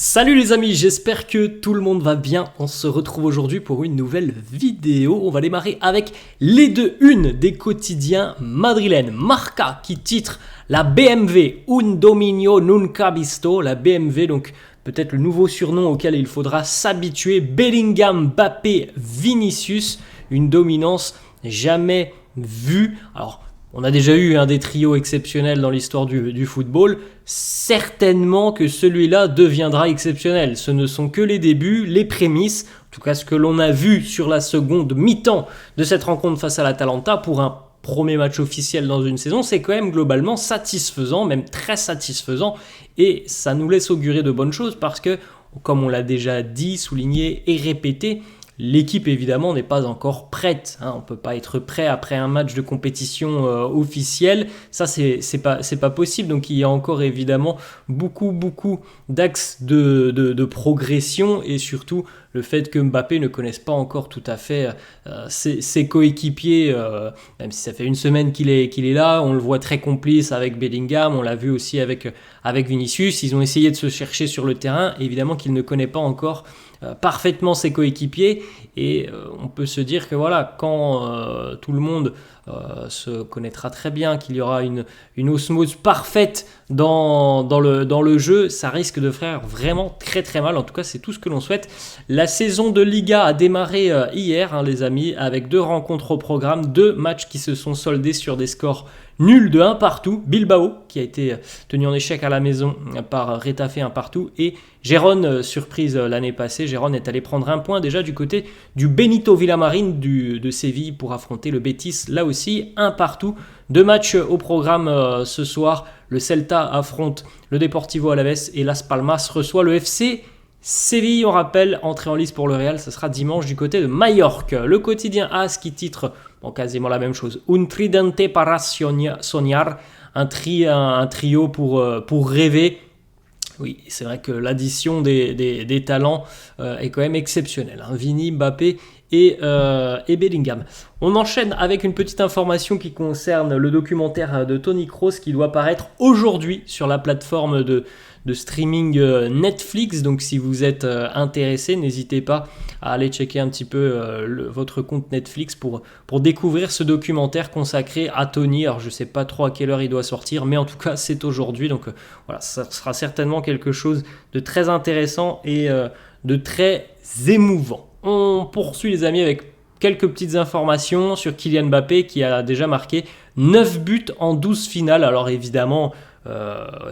Salut les amis, j'espère que tout le monde va bien. On se retrouve aujourd'hui pour une nouvelle vidéo. On va démarrer avec les deux unes des quotidiens madrilènes. Marca qui titre la BMW Un Dominio Nunca Visto. La BMW, donc peut-être le nouveau surnom auquel il faudra s'habituer. Bellingham, Mbappé, Vinicius. Une dominance jamais vue. Alors, on a déjà eu des trios exceptionnels dans l'histoire du football. Certainement que celui-là deviendra exceptionnel. Ce ne sont que les débuts, les prémices. En tout cas, ce que l'on a vu sur la seconde mi-temps de cette rencontre face à l'Atalanta pour un premier match officiel dans une saison, c'est quand même globalement satisfaisant, même très satisfaisant. Et ça nous laisse augurer de bonnes choses parce que, comme on l'a déjà dit, souligné et répété, l'équipe, évidemment, n'est pas encore prête. On ne peut pas être prêt après un match de compétition officiel. Ça, c'est pas possible. Donc, il y a encore, évidemment, beaucoup d'axes de progression et surtout le fait que Mbappé ne connaisse pas encore tout à fait ses coéquipiers, même si ça fait une semaine qu'il est là. On le voit très complice avec Bellingham. On l'a vu aussi avec Vinicius. Ils ont essayé de se chercher sur le terrain. Évidemment qu'il ne connaît pas encore parfaitement ses coéquipiers et on peut se dire que voilà, quand tout le monde se connaîtra très bien, qu'il y aura une osmose parfaite dans le jeu, ça risque de faire vraiment très mal. En tout cas, c'est tout ce que l'on souhaite. La saison de Liga a démarré hier, les amis, avec 2 rencontres au programme, 2 matchs qui se sont soldés sur des scores nuls de 1 partout. Bilbao, qui a été tenu en échec à la maison par Retafe 1 partout, et Gérone, surprise l'année passée. Gérone est allé prendre un point déjà du côté du Benito Villamarín de Séville pour affronter le Betis, là aussi 1 partout. 2 matchs au programme ce soir. Le Celta affronte le Deportivo Alavés et Las Palmas reçoit le FC Séville. On rappelle, entrée en lice pour le Real, ce sera dimanche du côté de Majorque. Le quotidien AS qui titre quasiment la même chose. Un tridente para soñar, un trio pour rêver. Oui, c'est vrai que l'addition des talents est quand même exceptionnelle. Vini, Mbappé et Bellingham. On enchaîne avec une petite information qui concerne le documentaire de Toni Kroos qui doit paraître aujourd'hui sur la plateforme de streaming Netflix. Donc si vous êtes intéressé, n'hésitez pas à aller checker un petit peu votre compte Netflix pour découvrir ce documentaire consacré à Toni. Alors je ne sais pas trop à quelle heure il doit sortir, mais en tout cas c'est aujourd'hui. Donc voilà, ça sera certainement quelque chose de très intéressant et de très émouvant. On poursuit les amis avec quelques petites informations sur Kylian Mbappé qui a déjà marqué 9 buts en 12 finales. Alors évidemment,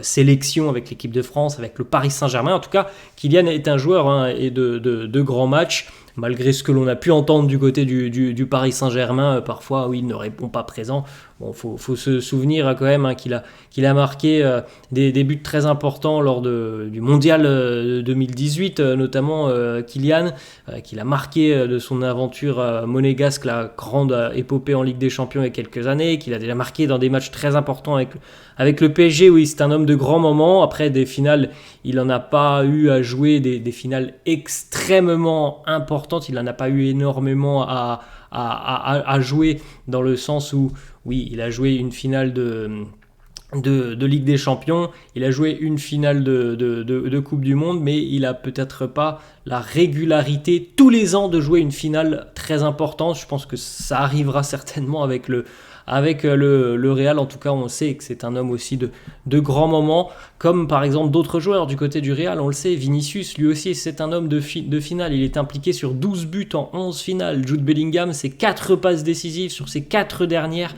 sélection avec l'équipe de France, avec le Paris Saint-Germain. En tout cas, Kylian est un joueur et de grands matchs. Malgré ce que l'on a pu entendre du côté du Paris Saint-Germain, parfois, oui, il ne répond pas présent. Bon, faut se souvenir quand même qu'il a marqué des buts très importants lors du Mondial 2018, notamment Kylian, qu'il a marqué de son aventure monégasque, la grande épopée en Ligue des Champions il y a quelques années, qu'il a déjà marqué dans des matchs très importants avec le PSG. Oui, c'est un homme de grands moments. Après, des finales, il n'en a pas eu à jouer des finales extrêmement importantes. Il n'en a pas eu énormément à jouer dans le sens où, oui, il a joué une finale de Ligue des Champions, il a joué une finale de Coupe du Monde, mais il n'a peut-être pas la régularité tous les ans de jouer une finale très importante. Je pense que ça arrivera certainement avec le Real. En tout cas, on sait que c'est un homme aussi de grands moments, comme par exemple d'autres joueurs du côté du Real. On le sait, Vinicius, lui aussi, c'est un homme de finale. Il est impliqué sur 12 buts en 11 finales. Jude Bellingham, c'est 4 passes décisives sur ses 4 dernières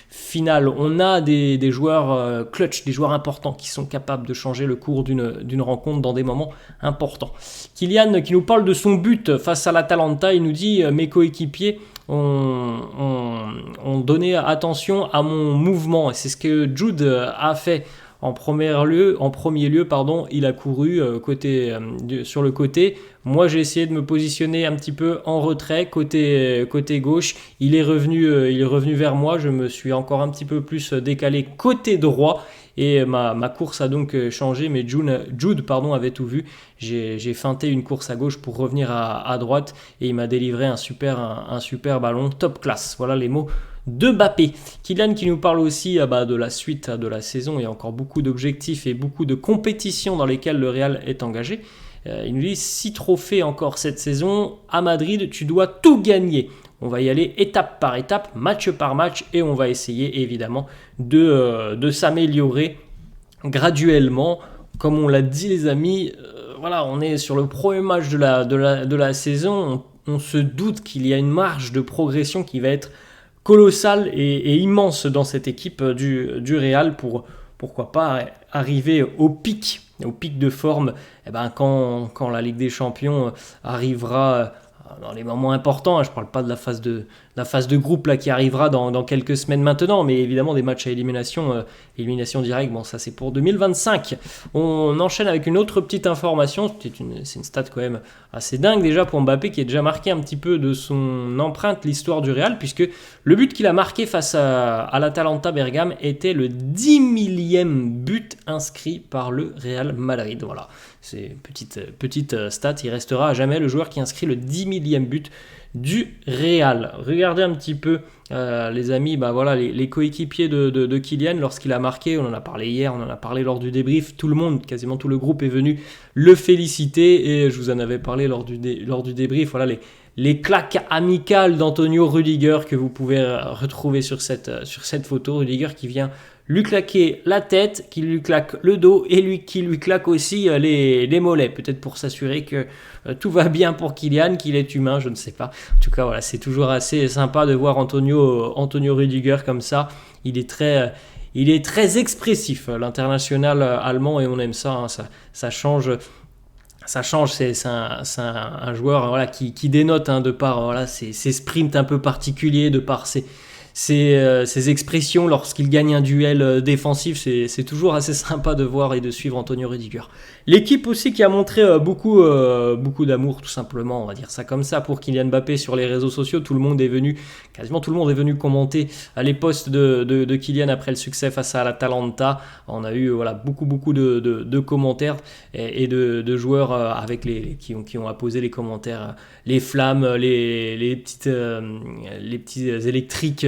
finales. On a des joueurs clutch, des joueurs importants qui sont capables de changer le cours d'une rencontre dans des moments importants. Kylian qui nous parle de son but face à l'Atalanta, il nous dit « Mes coéquipiers ont donné attention à mon mouvement ». Et c'est ce que Jude a fait. En premier lieu, il a couru sur le côté. Moi, j'ai essayé de me positionner un petit peu en retrait, côté gauche. Il est revenu vers moi. Je me suis encore un petit peu plus décalé côté droit. Et ma course a donc changé, mais Jude avait tout vu. J'ai feinté une course à gauche pour revenir à droite et il m'a délivré un super ballon, top classe. Voilà les mots de Mbappé. Kylian qui nous parle aussi de la suite de la saison. Il y a encore beaucoup d'objectifs et beaucoup de compétitions dans lesquelles le Real est engagé. Il nous dit 6 trophées encore cette saison. À Madrid, tu dois tout gagner. On va y aller étape par étape, match par match, et on va essayer évidemment de s'améliorer graduellement. Comme on l'a dit les amis, voilà, on est sur le premier match de la saison. On se doute qu'il y a une marge de progression qui va être colossale et immense dans cette équipe du Real pour pourquoi pas arriver au pic de forme quand la Ligue des Champions arrivera dans les moments importants. Je ne parle pas de la phase de groupe là, qui arrivera dans quelques semaines maintenant, mais évidemment des matchs à élimination directe, bon ça c'est pour 2025. On enchaîne avec une autre petite information, c'est une stat quand même assez dingue déjà pour Mbappé qui a déjà marqué un petit peu de son empreinte l'histoire du Real, puisque le but qu'il a marqué face à l'Atalanta Bergame était le 10 millième but inscrit par le Real Madrid. Voilà, c'est une petite stat, il restera à jamais le joueur qui inscrit le 10 millième but du Real. Regardez un petit peu les amis, les coéquipiers de Kylian lorsqu'il a marqué. On en a parlé hier, on en a parlé lors du débrief. Tout le monde, quasiment tout le groupe est venu le féliciter et je vous en avais parlé lors du débrief. Voilà les claques amicales d'Antonio Rudiger que vous pouvez retrouver sur cette photo. Rudiger qui vient lui claquer la tête, qui lui claque le dos et qui lui claque aussi les mollets, peut-être pour s'assurer que tout va bien pour Kylian, qu'il est humain, je ne sais pas. En tout cas, voilà, c'est toujours assez sympa de voir Antonio Rudiger comme ça. Il est très expressif, l'international allemand, et on aime ça, hein, ça change. Ça change, c'est un joueur qui dénote de par ses sprints un peu particuliers, de par ses expressions lorsqu'il gagne un duel défensif. C'est toujours assez sympa de voir et de suivre Antonio Rudiger. L'équipe aussi qui a montré beaucoup d'amour, tout simplement, on va dire ça comme ça, pour Kylian Mbappé sur les réseaux sociaux. Quasiment tout le monde est venu commenter les posts de Kylian après le succès face à l'Atalanta. On a eu beaucoup de commentaires et de joueurs qui ont apposé les commentaires, les flammes, les petits électriques,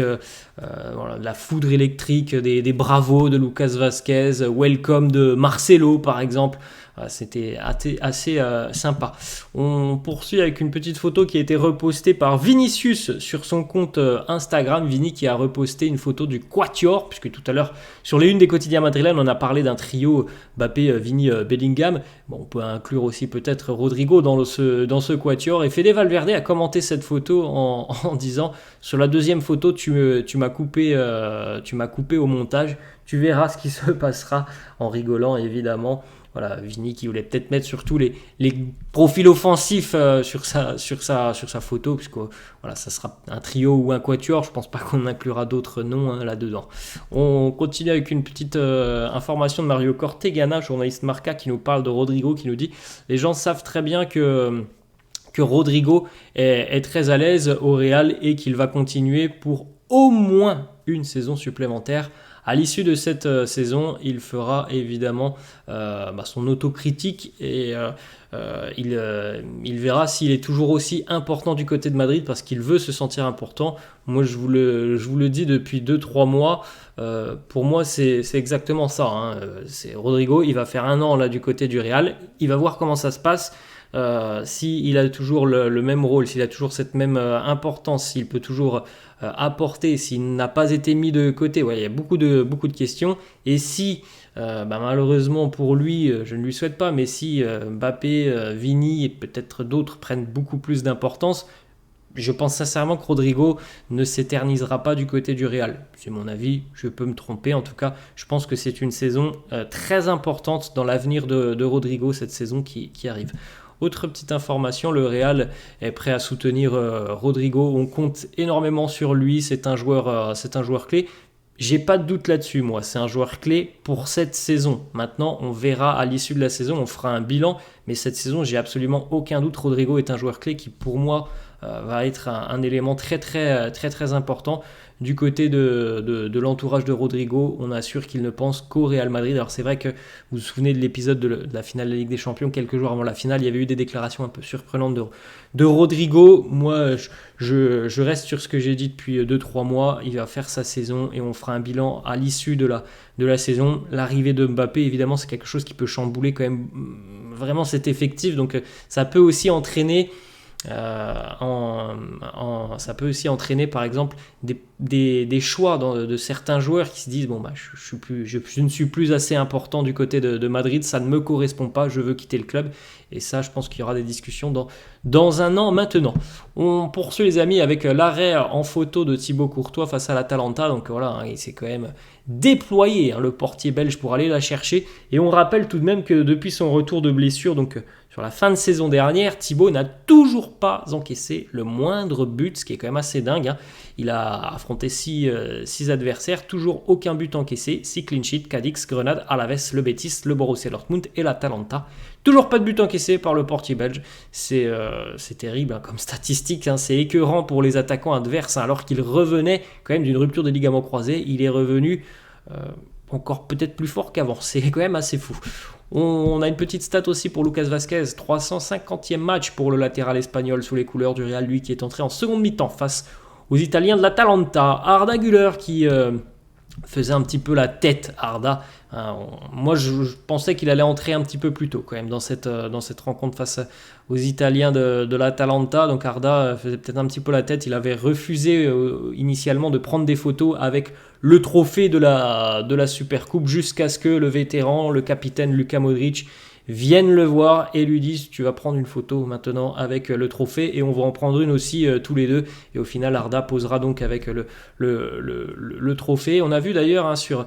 la foudre électrique, des bravos de Lucas Vazquez, welcome de Marcelo par exemple. C'était assez sympa. On poursuit avec une petite photo qui a été repostée par Vinicius sur son compte Instagram. Vini qui a reposté une photo du Quatuor, puisque tout à l'heure sur les unes des quotidiens madrilènes on a parlé d'un trio Mbappé, Vini, Bellingham. Bon, on peut inclure aussi peut-être Rodrigo dans ce Quatuor. Et Fede Valverde a commenté cette photo en disant: sur la deuxième photo tu m'as coupé au montage, tu verras ce qui se passera, en rigolant évidemment. Voilà, Vini qui voulait peut-être mettre surtout les profils offensifs sur sa photo, puisque ça sera un trio ou un quatuor. Je pense pas qu'on inclura d'autres noms là-dedans. On continue avec une petite information de Mario Cortegana, journaliste Marca, qui nous parle de Rodrigo, qui nous dit: les gens savent très bien que Rodrigo est très à l'aise au Real et qu'il va continuer pour au moins une saison supplémentaire. À l'issue de cette saison, il fera évidemment son autocritique et il verra s'il est toujours aussi important du côté de Madrid, parce qu'il veut se sentir important. Moi, je vous le dis depuis 2-3 mois. Pour moi, c'est exactement ça. C'est Rodrigo, il va faire 1 an là du côté du Real. Il va voir comment ça se passe. S'il a toujours le même rôle, s'il a toujours cette même importance, s'il peut toujours apporter, s'il n'a pas été mis de côté. Il y a beaucoup de questions. Et si, malheureusement pour lui, je ne lui souhaite pas, mais si Mbappé, Vini et peut-être d'autres prennent beaucoup plus d'importance, je pense sincèrement que Rodrigo ne s'éternisera pas du côté du Real. C'est mon avis, je peux me tromper. En tout cas, je pense que c'est une saison très importante dans l'avenir de Rodrigo, cette saison qui arrive. Autre petite information, le Real est prêt à soutenir Rodrigo. On compte énormément sur lui. C'est un joueur clé. J'ai pas de doute là-dessus, moi. C'est un joueur clé pour cette saison. Maintenant, on verra à l'issue de la saison. On fera un bilan. Mais cette saison, j'ai absolument aucun doute. Rodrigo est un joueur clé qui, pour moi, va être un élément très important. Du côté de l'entourage de Rodrigo, on assure qu'il ne pense qu'au Real Madrid. Alors c'est vrai que vous vous souvenez de l'épisode de la finale de la Ligue des Champions, quelques jours avant la finale, il y avait eu des déclarations un peu surprenantes de Rodrigo. Moi, je reste sur ce que j'ai dit depuis 2-3 mois. Il va faire sa saison et on fera un bilan à l'issue de la saison. L'arrivée de Mbappé, évidemment, c'est quelque chose qui peut chambouler quand même vraiment cet effectif. Donc ça peut aussi entraîner... ça peut aussi entraîner par exemple des choix de certains joueurs qui se disent bon bah je ne suis plus assez important du côté de Madrid, ça ne me correspond pas, je veux quitter le club. Et ça, je pense qu'il y aura des discussions dans un an maintenant. On poursuit les amis avec l'arrêt en photo de Thibaut Courtois face à l'Atalanta. Donc voilà, il s'est quand même déployé le portier belge pour aller la chercher. Et on rappelle tout de même que depuis son retour de blessure, donc sur la fin de saison dernière, Thibaut n'a toujours pas encaissé le moindre but, ce qui est quand même assez dingue. Il a affronté 6 adversaires, toujours aucun but encaissé, 6 clean sheets, Cadix, Grenade, Alaves, le Betis, le Borussia Dortmund et l'Atalanta. Toujours pas de but encaissé par le portier belge. C'est terrible comme statistique, c'est écœurant pour les attaquants adverses, alors qu'il revenait quand même d'une rupture des ligaments croisés. Il est revenu encore peut-être plus fort qu'avant, c'est quand même assez fou. On a une petite stat aussi pour Lucas Vazquez, 350e match pour le latéral espagnol sous les couleurs du Real, lui qui est entré en seconde mi-temps face aux Italiens de l'Atalanta. Arda Güler qui faisait un petit peu la tête, Arda. Moi je pensais qu'il allait entrer un petit peu plus tôt quand même dans cette rencontre face aux Italiens de l'Atalanta. Donc Arda faisait peut-être un petit peu la tête, il avait refusé initialement de prendre des photos avec le trophée de la Supercoupe jusqu'à ce que le vétéran, le capitaine Luka Modric viennent le voir et lui disent tu vas prendre une photo maintenant avec le trophée et on va en prendre une aussi tous les deux. Et au final Arda posera donc avec le trophée. On a vu d'ailleurs sur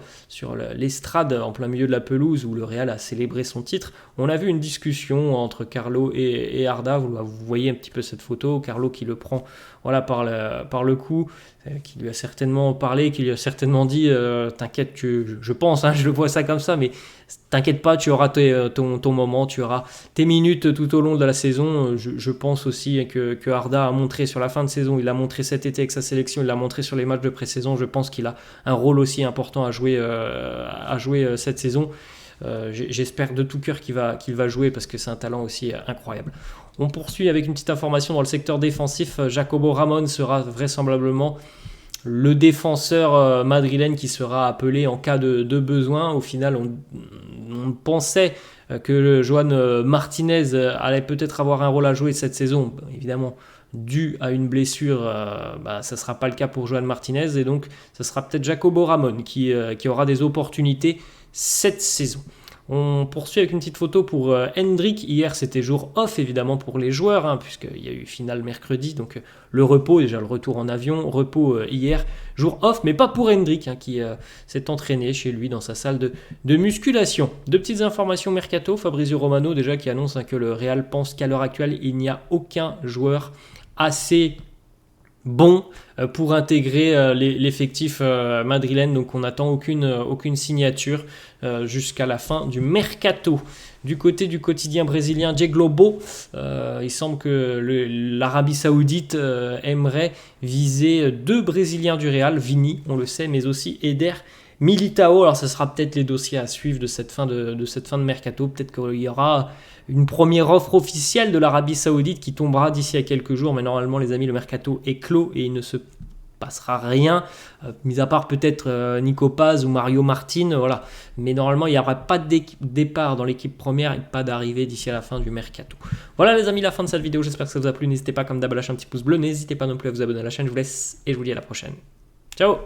l'estrade en plein milieu de la pelouse où le Real a célébré son titre, on a vu une discussion entre Carlo et Arda. Vous voyez un petit peu cette photo, Carlo qui le prend par le cou, qui lui a certainement parlé, qui lui a certainement dit t'inquiète, je pense, je le vois ça comme ça, mais t'inquiète pas, tu auras ton moment, tu auras tes minutes tout au long de la saison. Je pense aussi que Arda a montré sur la fin de saison, il l'a montré cet été avec sa sélection, il l'a montré sur les matchs de pré-saison. Je pense qu'il a un rôle aussi important à jouer cette saison. J'espère de tout cœur qu'il va jouer parce que c'est un talent aussi incroyable. On poursuit avec une petite information dans le secteur défensif. Jacobo Ramon sera vraisemblablement le défenseur madrilène qui sera appelé en cas de besoin. Au final, on pensait que Joan Martinez allait peut-être avoir un rôle à jouer cette saison. Évidemment, dû à une blessure, ça ne sera pas le cas pour Joan Martinez. Et donc, ce sera peut-être Jacobo Ramon qui aura des opportunités cette saison. On poursuit avec une petite photo pour Hendrik. Hier, c'était jour off évidemment pour les joueurs, puisqu'il y a eu finale mercredi. Donc le repos, déjà le retour en avion, repos hier. Jour off, mais pas pour Hendrik qui s'est entraîné chez lui dans sa salle de musculation. Deux petites informations mercato. Fabrizio Romano déjà qui annonce que le Real pense qu'à l'heure actuelle, il n'y a aucun joueur assez bon pour intégrer l'effectif madrilène. Donc on n'attend aucune signature jusqu'à la fin du mercato. Du côté du quotidien brésilien J Globo, il semble que l'Arabie Saoudite aimerait viser 2 Brésiliens du Real, Vini, on le sait, mais aussi Eder Militao. Alors ça sera peut-être les dossiers à suivre de cette fin de mercato. Peut-être qu'il y aura une première offre officielle de l'Arabie Saoudite qui tombera d'ici à quelques jours, mais normalement les amis, le mercato est clos et il ne se passera rien, mis à part peut-être Nico Paz ou Mario Martin, voilà. Mais normalement il n'y aura pas de départ dans l'équipe première et pas d'arrivée d'ici à la fin du mercato. Voilà les amis, la fin de cette vidéo, j'espère que ça vous a plu. N'hésitez pas comme d'hab à lâcher un petit pouce bleu, n'hésitez pas non plus à vous abonner à la chaîne. Je vous laisse et je vous dis à la prochaine. Ciao.